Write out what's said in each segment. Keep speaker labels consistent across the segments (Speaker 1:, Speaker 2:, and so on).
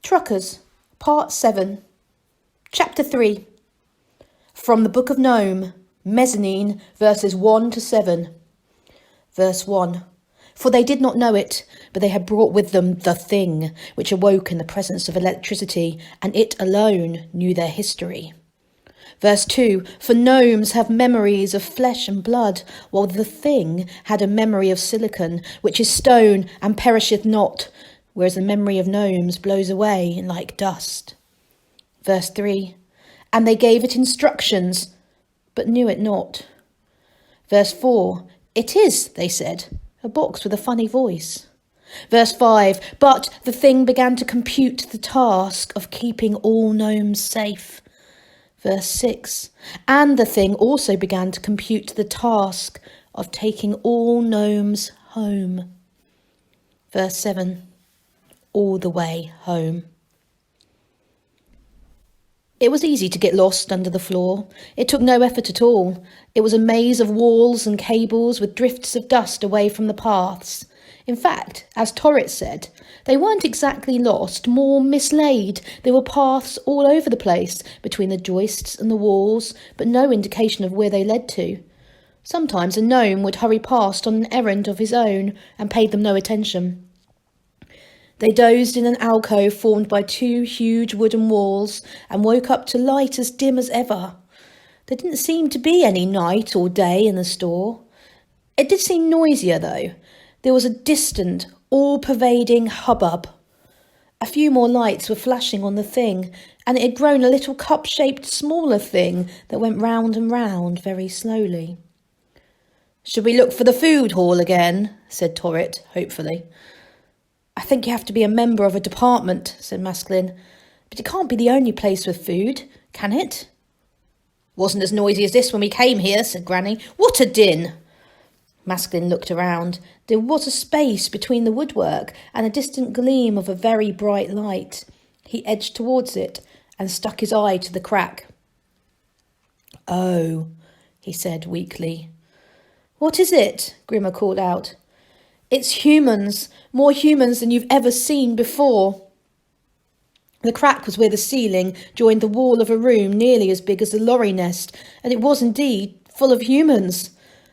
Speaker 1: Truckers, Part 7, Chapter 3. From the Book of Noam, Mezzanine, verses 1 to 7. Verse 1. For they did not know it, but they had brought with them the thing, which awoke in the presence of electricity, and it alone knew their history. Verse 2. For gnomes have memories of flesh and blood, while the thing had a memory of silicon, which is stone and perisheth not, whereas the memory of gnomes blows away like dust. Verse 3. And they gave it instructions, but knew it not. Verse 4. It is, they said, a box with a funny voice. Verse 5. But the thing began to compute the task of keeping all gnomes safe. Verse 6. And the thing also began to compute the task of taking all gnomes home. Verse 7. All the way home. It was easy to get lost under the floor. It took no effort at all. It was a maze of walls and cables with drifts of dust away from the paths. In fact, as Torrett said, they weren't exactly lost, more mislaid. There were paths all over the place, between the joists and the walls, but no indication of where they led to. Sometimes a gnome would hurry past on an errand of his own and paid them no attention. They dozed in an alcove formed by two huge wooden walls and woke up to light as dim as ever. There didn't seem to be any night or day in the store. It did seem noisier, though. There was a distant, all-pervading hubbub. A few more lights were flashing on the thing, and it had grown a little cup-shaped smaller thing that went round and round very slowly. "Should we look for the food hall again?" said Torrett, hopefully. "I think you have to be a member of a department," said Masklin. "But it can't be the only place with food, can it?" "Wasn't as noisy as this when we came here," said Granny. "What a din!" Masklin looked around. There was a space between the woodwork and a distant gleam of a very bright light. He edged towards it and stuck his eye to the crack. "Oh," he said weakly. "What is it?" Grimmer called out. "It's humans, more humans than you've ever seen before." The crack was where the ceiling joined the wall of a room nearly as big as a lorry nest, and it was indeed full of humans.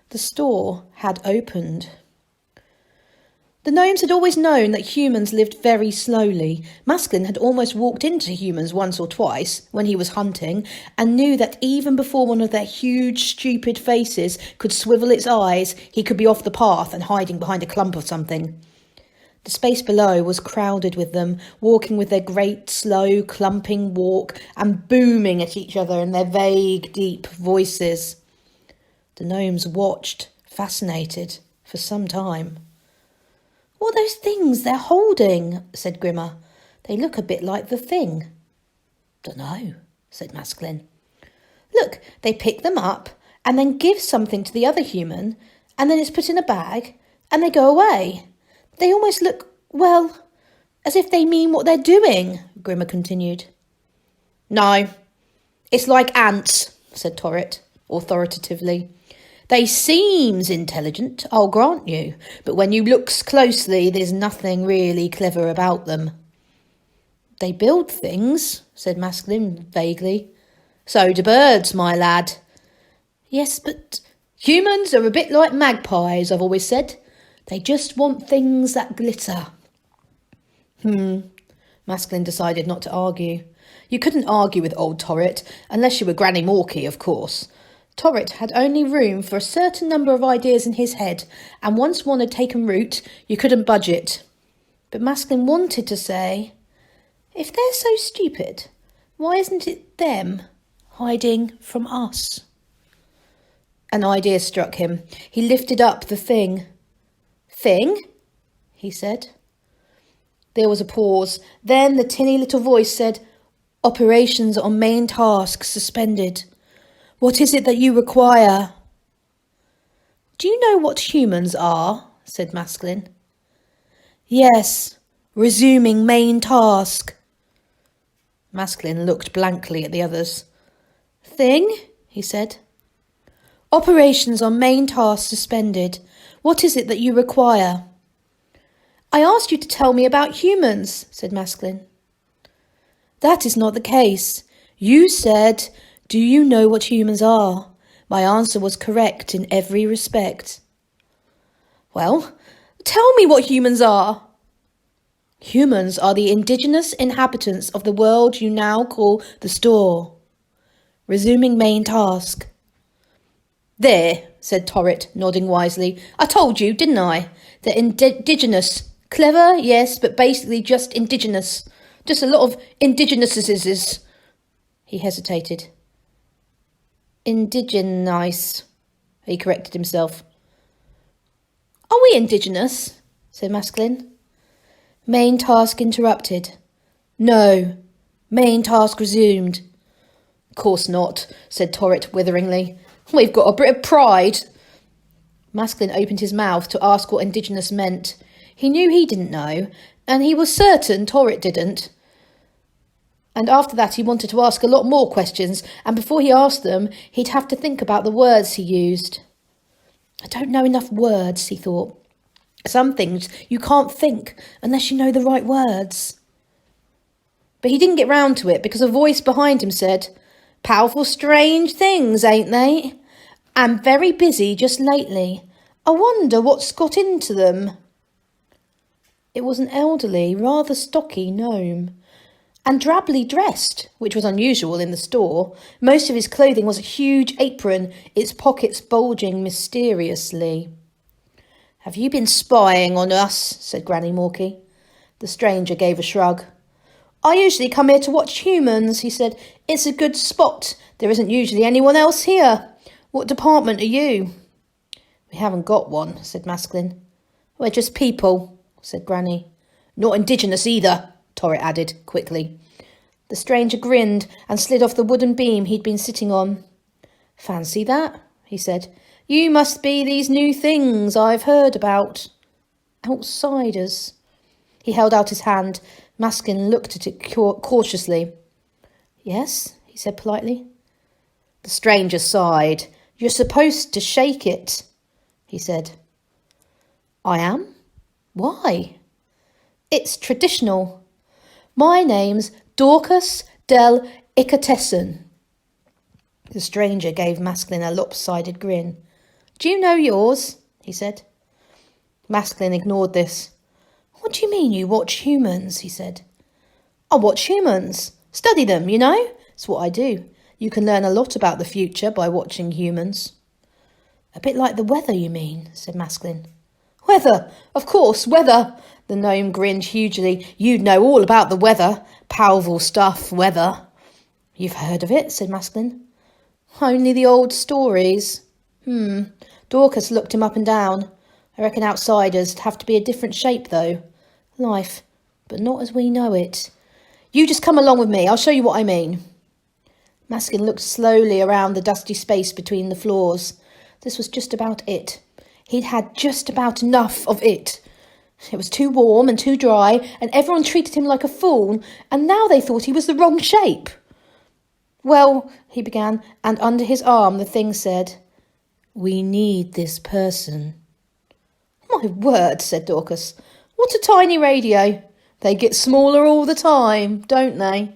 Speaker 1: The store had opened. The gnomes had always known that humans lived very slowly. Masklin had almost walked into humans once or twice when he was hunting, and knew that even before one of their huge, stupid faces could swivel its eyes, he could be off the path and hiding behind a clump of something. The space below was crowded with them, walking with their great, slow, clumping walk and booming at each other in their vague, deep voices. The gnomes watched, fascinated, for some time. "What are those things they're holding?" said Grimmer. "They look a bit like the thing." "Dunno," said Masklin. "Look, they pick them up and then give something to the other human, and then it's put in a bag, and they go away. They almost look, well, as if they mean what they're doing," Grimmer continued. "No, it's like ants," said Torrett, authoritatively. "They seems intelligent, I'll grant you, but when you looks closely, there's nothing really clever about them." "They build things," said Masklin vaguely. "So do birds, my lad." "Yes, but humans are a bit like magpies, I've always said. They just want things that glitter." Masklin decided not to argue. You couldn't argue with old Torrett, unless you were Granny Morky, of course. Torrett had only room for a certain number of ideas in his head, and once one had taken root, you couldn't budge it. But Masklin wanted to say, if they're so stupid, why isn't it them hiding from us? An idea struck him. He lifted up the thing. "Thing?" he said. There was a pause. Then the tinny little voice said, "Operations on main task suspended. What is it that you require?" "Do you know what humans are?" said Masklin. "Yes, resuming main task." Masklin looked blankly at the others. "Thing?" he said. "Operations on main task suspended. What is it that you require?" "I asked you to tell me about humans," said Masklin. That is not the case. You said, do you know what humans are? My answer was correct in every respect. Well, tell me what humans are. Humans are the indigenous inhabitants of the world you now call the store. Resuming main task. There, said Torrit, nodding wisely. I told you, didn't I? They're indigenous. Clever, yes, but basically just indigenous. Just a lot of indigenouses. He hesitated. Indigenice, he corrected himself. Are we indigenous? Said Masculine. Main task interrupted. No. Main task resumed. Of course not, said Torrit witheringly. We've got a bit of pride. Masculine opened his mouth to ask what indigenous meant. He knew he didn't know, and he was certain Torrit didn't. And after that he wanted to ask a lot more questions, and before he asked them, he'd have to think about the words he used. I don't know enough words, he thought. Some things you can't think unless you know the right words. But he didn't get round to it because a voice behind him said, Powerful strange things, ain't they? And very busy just lately. I wonder what's got into them. It was an elderly, rather stocky gnome, and drably dressed, which was unusual in the store. Most of his clothing was a huge apron, its pockets bulging mysteriously. Have you been spying on us? Said Granny Morky. The stranger gave a shrug. I usually come here to watch humans, he said. It's a good spot. There isn't usually anyone else here. What department are you? We haven't got one, said Masculine. We're just people, said Granny. Not indigenous either, Torrit added quickly. The stranger grinned and slid off the wooden beam he'd been sitting on. Fancy that, he said. You must be these new things I've heard about. Outsiders. He held out his hand. Maskin looked at it cautiously. Yes, he said politely. The stranger sighed. You're supposed to shake it, he said. I am? Why? It's traditional. My name's Dorcas del Icatessen. The stranger gave Masculine a lopsided grin. Do you know yours? He said. Masculine ignored this. What do you mean you watch humans? He said. I watch humans. Study them, you know. It's what I do. You can learn a lot about the future by watching humans. A bit like the weather, you mean, said Masculine. Weather, of course, weather. The gnome grinned hugely. You'd know all about the weather. Powerful stuff, weather. You've heard of it, said Masculine. Only the old stories. Dorcas looked him up and down. I reckon outsiders have to be a different shape, though. Life, but not as we know it. You just come along with me. I'll show you what I mean. Maskin looked slowly around the dusty space between the floors. This was just about it. He'd had just about enough of it. It was too warm and too dry, and everyone treated him like a fool, and now they thought he was the wrong shape. Well, he began, and under his arm the thing said, We need this person. My word, said Dorcas. What a tiny radio. They get smaller all the time, don't they?